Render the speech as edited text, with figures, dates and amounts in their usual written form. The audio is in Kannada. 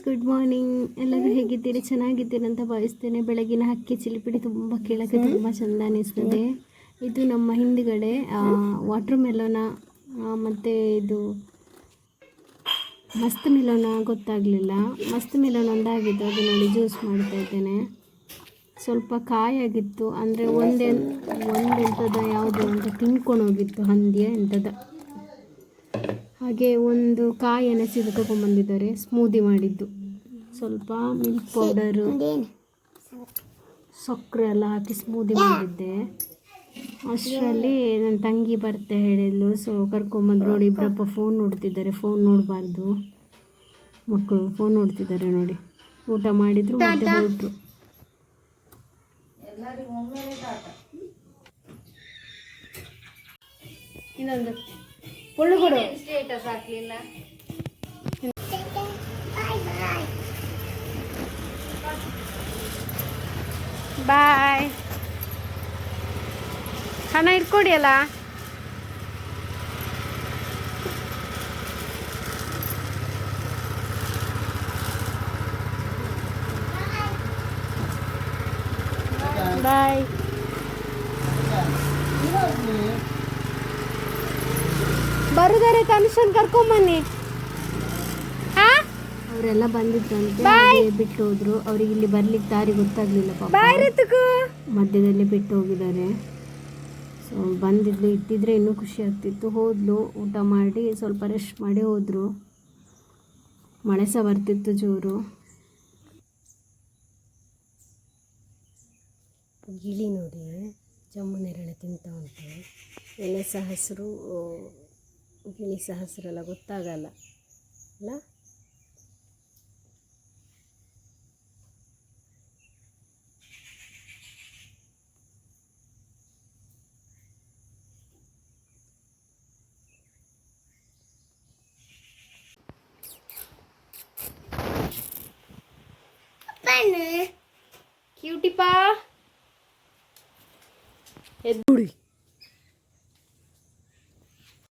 Good morning. ಎಲ್ಲರೂ ಹೇಗಿದ್ದೀರಿ? ಚೆನ್ನಾಗಿದ್ದೀರಿ ಅಂತ ಭಾವಿಸ್ತೇನೆ. ಬೆಳಗಿನ ಹಕ್ಕಿ ಚಿಲಿಪಿಡಿ ತುಂಬ ಕೇಳೋಕ್ಕೆ ತುಂಬ ಚೆಂದ ಅನಿಸ್ತದೆ. ಇದು ನಮ್ಮ ಹಿಂದುಗಡೆ ವಾಟರ್ ಮೆಲೋನ ಮತ್ತು ಇದು ಮಸ್ತ್ ಮೆಲೋನ ಗೊತ್ತಾಗಲಿಲ್ಲ. ಮಸ್ತ್ ಮೆಲೋನ್ ಒಂದಾಗಿದ್ದು, ಅದು ನೋಡಿ ಜ್ಯೂಸ್ ಮಾಡ್ತಾ ಇದ್ದೇನೆ. ಸ್ವಲ್ಪ ಕಾಯಾಗಿತ್ತು, ಅಂದರೆ ಎಂಥದ ಯಾವುದು ಅಂತ ತಿನ್ಕೊಂಡು ಹೋಗಿತ್ತು, ಹಂದಿಯ ಎಂಥದ. ಹಾಗೆ ಒಂದು ಕಾಯಿ ಎನೆಸಿದು ತಗೊಂಡ್ಬಂದಿದ್ದಾರೆ, ಸ್ಮೂದಿ ಮಾಡಿದ್ದು. ಸ್ವಲ್ಪ ಮಿಲ್ಕ್ ಪೌಡರು, ಸಕ್ಕರೆ ಎಲ್ಲ ಹಾಕಿ ಸ್ಮೂದಿ ಮಾಡಿದ್ದೆ. ಅಷ್ಟರಲ್ಲಿ ನನ್ನ ತಂಗಿ ಬರ್ತೆ ಹೇಳಿದ್ಲು, ಸೊ ಕರ್ಕೊಂಬಂದು. ನೋಡಿ, ಇಬ್ಬರಪ್ಪ ಫೋನ್ ನೋಡ್ತಿದ್ದಾರೆ. ಫೋನ್ ನೋಡಬಾರ್ದು, ಮಕ್ಕಳು ಫೋನ್ ನೋಡ್ತಿದ್ದಾರೆ ನೋಡಿ. ಊಟ ಮಾಡಿದ್ರು ಮತ್ತೆ ಹೊರಟರು. ಇನ್ನೊಂದು ಪುಳ್ಳು ಕೊಡು. ಸ್ಟೇಟಸ್ ಹಾಕಲಿಲ್ಲ. ಬಾಯ್. ಹಣ ಇಟ್ಕೊಡಿ ಅಲ್ಲ. ಬಾಯ್. ಬರುದಾರೆ ಕಮಿಷನ್ ಕರ್ಕೊಂಬನ್ನಿ. ಅವರೆಲ್ಲ ಬಂದಿದ್ರಂತೆ, ಬಿಟ್ಟು ಹೋದ್ರು. ಅವ್ರಿಗೆ ಇಲ್ಲಿ ಬರ್ಲಿಕ್ಕೆ ದಾರಿ ಗೊತ್ತಾಗ್ಲಿಲ್ಲ ಪಾಪ, ಮಧ್ಯದಲ್ಲಿ ಬಿಟ್ಟು ಹೋಗಿದ್ದಾರೆ. ಸೊ ಬಂದಿದ್ಲು, ಇಟ್ಟಿದ್ರೆ ಇನ್ನೂ ಖುಷಿ ಆಗ್ತಿತ್ತು. ಹೋದ್ಲು, ಊಟ ಮಾಡಿ ಸ್ವಲ್ಪ ರೆಸ್ಟ್ ಮಾಡಿ ಹೋದ್ರು. ಮಳೆ ಸಹ ಬರ್ತಿತ್ತು ಜೋರು. ಗಿಳಿ ನೋಡಿ ಜಮ್ಮು ನೇರಳೆ ತಿಂತ ಉಂಟು. ಎಲೆ ಸಹ ಹಸಿರು, ಗಿಳಿ ಸಹ ಹಸಿರೆಲ್ಲ ಗೊತ್ತಾಗಲ್ಲ ಅಲ್ಲ. ಕ್ಯೂಟಿಪಾ ಎದ್ದುಡಿ.